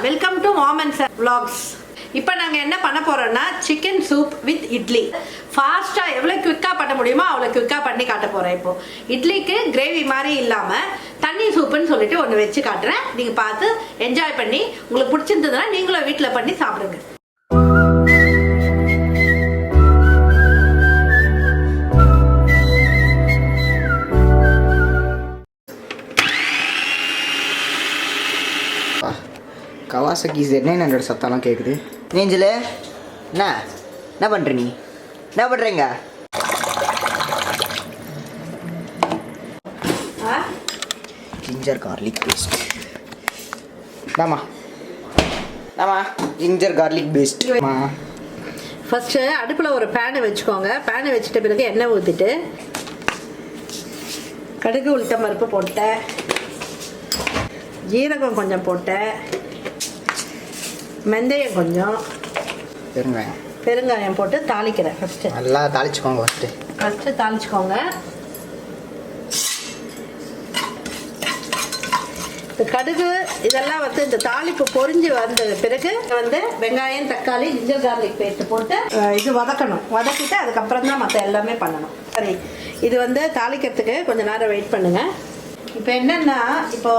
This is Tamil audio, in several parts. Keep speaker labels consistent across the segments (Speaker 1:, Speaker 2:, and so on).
Speaker 1: Welcome to mom and sir vlogs. இப்போ நாங்கள் என்ன பண்ண போறோம்னா சிக்கன் சூப் வித் இட்லி. ஃபாஸ்ட்டாக எவ்வளோ குவிக்காக பண்ண முடியுமோ அவ்வளோ குவிக்காக பண்ணி காட்ட போகிறேன். இப்போ இட்லிக்கு கிரேவி மாதிரி இல்லாமல் தண்ணி சூப்புன்னு சொல்லிட்டு ஒன்று வச்சு காட்டுறேன். நீங்கள் பார்த்து என்ஜாய் பண்ணி உங்களுக்கு பிடிச்சிருந்ததுன்னா நீங்களும் வீட்டில் பண்ணி சாப்பிடுங்க.
Speaker 2: கவாசகி Z900 சத்தம்லாம் கேட்குது. நீஞ்சல் என்ன பண்ணுற நீ என்ன பண்ணுறீங்க? ஜிஞ்சர் கார்லிக் பேஸ்ட் தாமா ஜிஞ்சர் கார்லிக் பேஸ்ட்.
Speaker 1: ஃபஸ்ட்டு அடுப்பில் ஒரு பேனை வச்சுக்கோங்க. பேனை வச்சுட்ட பிறகு எண்ணெய் ஊற்றிட்டு கடுகு உளுத்தம் பருப்பு போட்டேன், ஜீரகம் கொஞ்சம் போட்டேன், வெந்தயம் கொஞ்சம், பெருங்காயம் போட்டு தாளிக்கிறேன். ஃபஸ்ட்டு
Speaker 2: நல்லா தாளிச்சுக்கோங்க.
Speaker 1: ஃபஸ்ட்டு தாளிச்சுக்கோங்க. இந்த கடுகு இதெல்லாம் வந்து இந்த தாளிப்பு பொரிஞ்சு வந்த பிறகு வந்து வெங்காயம், தக்காளி, ஜிஞ்சர் கார்லிக் பேஸ்ட் போட்டு இது வதக்கணும். வதக்கிட்டு அதுக்கப்புறம் தான் மற்ற எல்லாமே பண்ணணும். சரி, இது வந்து தாளிக்கிறதுக்கு கொஞ்சம் நேரம் வெயிட் பண்ணுங்க. இப்போ என்னன்னா, இப்போ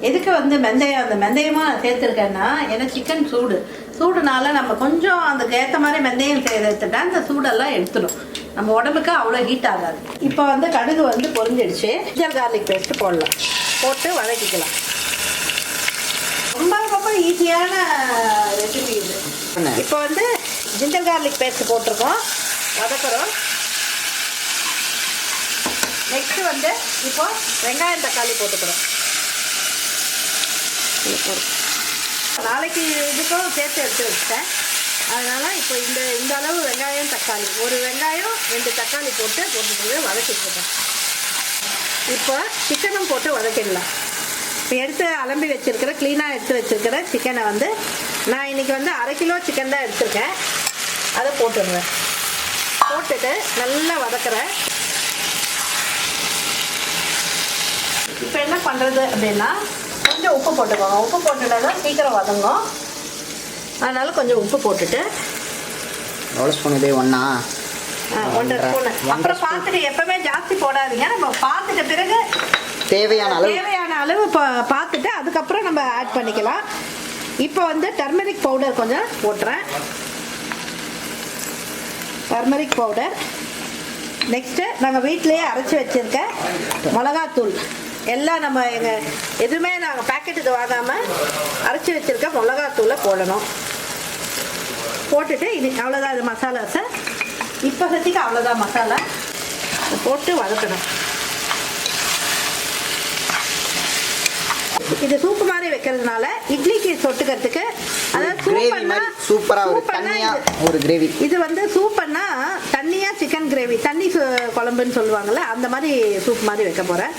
Speaker 1: எதுக்கு வந்து வெந்தயம் அந்த வெந்தயமாக சேர்த்துருக்கேன்னா, ஏன்னா சிக்கன் சூடுனால நம்ம கொஞ்சம் அதுக்கு ஏற்ற மாதிரி வெந்தயம் சேர்த்துட்டா அந்த சூடெல்லாம் எடுத்துடும். நம்ம உடம்புக்கு அவ்வளோ ஹீட் ஆகாது. இப்போ வந்து கடுகு வந்து பொரிஞ்சிடுச்சு. ஜிஞ்சர் கார்லிக் பேஸ்ட்டு போடலாம், போட்டு வதக்கிக்கலாம். ரொம்ப ஈஸியான ரெசிபி இது. இப்போ வந்து ஜிஞ்சர் கார்லிக் பேஸ்ட் போட்டிருக்கோம், வதக்குறோம். நெக்ஸ்ட் வந்து இப்போ வெங்காயம், தக்காளி போட்டுக்கிறோம். நாளைக்கு இதுக்கும் சேர்த்து எடுத்து வச்சுட்டேன். அதனால் இப்போ இந்த அளவு வெங்காயம், தக்காளி, ஒரு வெங்காயம் 2 தக்காளி போட்டு வதக்கிட்டுருக்கேன். இப்போ சிக்கனும் போட்டு வதக்கிடலாம். இப்போ எடுத்து அலம்பி வச்சுருக்கிற க்ளீனாக எடுத்து வச்சுருக்கிற சிக்கனை வந்து நான் இன்றைக்கி வந்து 1/2 கிலோ சிக்கன் தான் எடுத்திருக்கேன். அதை போட்டுடுவேன். போட்டுட்டு நல்லா வதக்குறேன். இப்போ என்ன பண்ணுறது அப்படின்னா, கொஞ்சம் உப்பு போட்டுக்கோங்க. உப்பு போட்டுட்டா தான் சீக்கிரம் வதங்கும். அதனால கொஞ்சம் உப்பு போட்டுட்டு
Speaker 2: எவ்வளோ ஸ்பூன் இது?
Speaker 1: 1.5 ஸ்பூனு. அப்புறம் பார்த்துட்டு எப்பவுமே ஜாஸ்தி போடாதீங்க. நம்ம பார்த்துட்ட பிறகு தேவையான அளவு பார்த்துட்டு அதுக்கப்புறம் நம்ம ஆட் பண்ணிக்கலாம். இப்போ வந்து டர்மரிக் பவுடர் கொஞ்சம் போட்டுறேன். Turmeric powder. நெக்ஸ்ட்டு நாங்கள் வீட்டிலேயே அரைச்சி வச்சுருக்க மிளகாத்தூள் எல்லாம் நம்ம எதுவுமே நாங்கள் பேக்கெட்டுக்கு வாங்காமல் அரைச்சி வச்சுருக்க மிளகாத்தூளை போடணும். போட்டுட்டு இது அவ்வளோதான். இது மசாலா சார். இப்போ சத்திக்கு அவ்வளோதான் மசாலா போட்டு வதக்கணும். இது சூப்பு மாதிரி வைக்கிறதுனால இட்லிக்கு தொட்டுக்கிறதுக்கு, அதாவது
Speaker 2: ஒரு கிரேவி.
Speaker 1: இது வந்து சூப்பர்னா தண்ணியா சிக்கன் கிரேவி, தண்ணி குழம்புன்னு சொல்லுவாங்கல்ல, அந்த மாதிரி சூப் மாதிரி வைக்க போகிறேன்.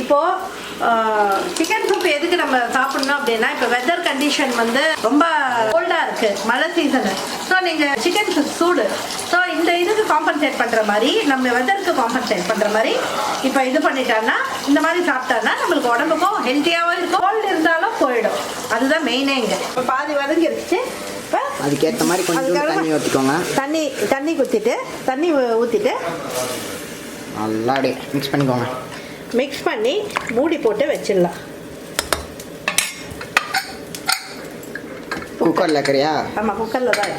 Speaker 1: இப்போது சிக்கன் சூப் எதுக்கு நம்ம சாப்பிட்ணும் அப்படின்னா, இப்போ வெதர் கண்டிஷன் வந்து ரொம்ப கோல்டாக இருக்குது, மழை சீசனு. ஸோ நீங்கள் சிக்கன் சூடு, ஸோ இந்த இதுக்கு காம்பன்சேட் பண்ணுற மாதிரி, நம்ம வெதருக்கு காம்பன்சேட் பண்ணுற மாதிரி இப்போ இது பண்ணிட்டோன்னா, இந்த மாதிரி சாப்பிட்டோன்னா நம்மளுக்கு உடம்புக்கும் ஹெல்த்தியாகவும் இருக்கும், கோல்டு இருந்தாலும் போயிடும். அதுதான் மெயினே. இங்கே இப்போ பாதி வதங்கிருச்சு. இப்போ
Speaker 2: அதுக்கேற்ற மாதிரி கொஞ்சம் தண்ணி ஊற்றிக்கோங்க.
Speaker 1: தண்ணி ஊற்றிட்டு
Speaker 2: நல்லா அப்படியே மிக்ஸ் பண்ணிக்கோங்க.
Speaker 1: மிக்ஸ் பண்ணி மூடி போட்டு வச்சிடலாம்.
Speaker 2: குக்கரில் இருக்கிறியா?
Speaker 1: ஆமாம், குக்கரில் தான்.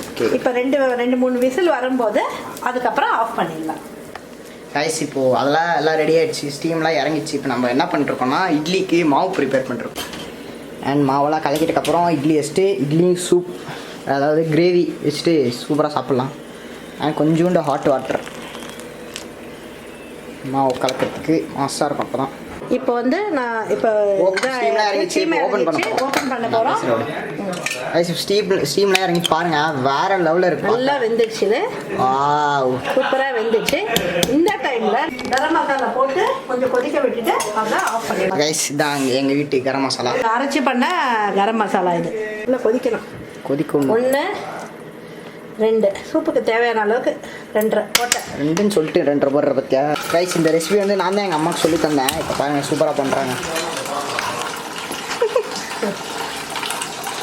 Speaker 2: ஓகே.
Speaker 1: இப்போ 2-3 விசில் வரும்போது அதுக்கப்புறம் ஆஃப் பண்ணிடலாம்.
Speaker 2: ரைஸ் இப்போது அதெல்லாம் எல்லாம் ரெடி ஆகிடுச்சு, ஸ்டீம்லாம் இறங்கிடுச்சு. இப்போ நம்ம என்ன பண்ணிருக்கோம்னா, இட்லிக்கு மாவு ப்ரிப்பேர் பண்ணுறோம். அண்ட் மாவெல்லாம் கலக்கிட்டக்கப்புறம் இட்லி வச்சுட்டு இட்லி சூப், அதாவது கிரேவி வச்சுட்டு சூப்பராக சாப்பிட்லாம். அண்ட் கொஞ்சோண்டு ஹாட் வாட்டர் மாவு கலக்கிறதுக்கு மாசாக இருக்கும். அப்போ தான்
Speaker 1: இப்போ வந்து நான் ஓப்பன் பண்ண போகிறோம்.
Speaker 2: ஸ்டீம்லாம் இறங்கி பாருங்கள், வேறு லெவலில் இருக்கும்.
Speaker 1: நல்லா வெந்துடுச்சு, சூப்பராக வெந்துச்சு. இந்த டைமில் கரம் மசாலா போட்டு கொஞ்சம் கொதிக்க விட்டுட்டு அதை ஆஃப் பண்ணிடலாம்.
Speaker 2: ரைஸ் தான் எங்கள் வீட்டு கரம் மசாலா,
Speaker 1: அரைச்சி பண்ண கரம் மசாலா. இது இல்லை கொதிக்கணும். 1 2 சூப்புக்கு தேவையான அளவுக்கு 2.5 போட்டேன்.
Speaker 2: 2ன்னு சொல்லிட்டு 2.5 போடுற பற்றியா ரைஸ். இந்த ரெசிபி வந்து நான் தான் எங்கள் அம்மாவுக்கு சொல்லி தந்தேன். இப்போ பாருங்கள், சூப்பராக பண்ணுறாங்க.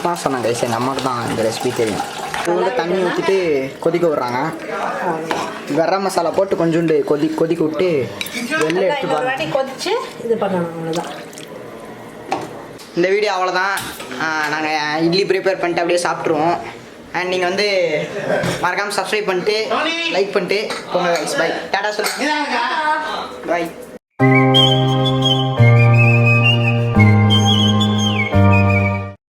Speaker 2: தான் சொன்னாங்க கைஸ், எங்கள் அம்மாவுக்கு தான் இந்த ரெசிபி தெரியும். இவ்வளோ தண்ணி ஊற்றிட்டு கொதிக்க விட்றாங்க. கரம் மசாலா போட்டு கொஞ்சோண்டு கொதிக்க விட்டு வெளில எடுத்து
Speaker 1: ஒரு வாட்டி கொதிச்சு இது பண்ணணும், அவ்வளோதான்.
Speaker 2: இந்த வீடியோ அவ்வளோதான். நாங்கள் இட்லி ப்ரிப்பேர் பண்ணிட்டு அப்படியே சாப்பிட்ருவோம். அண்ட் நீங்கள் வந்து மறக்காமல் சப்ஸ்கிரைப் பண்ணிட்டு லைக் பண்ணிட்டு போங்க கைஸ். பை, டாடா சொல்லுங்கள். பை.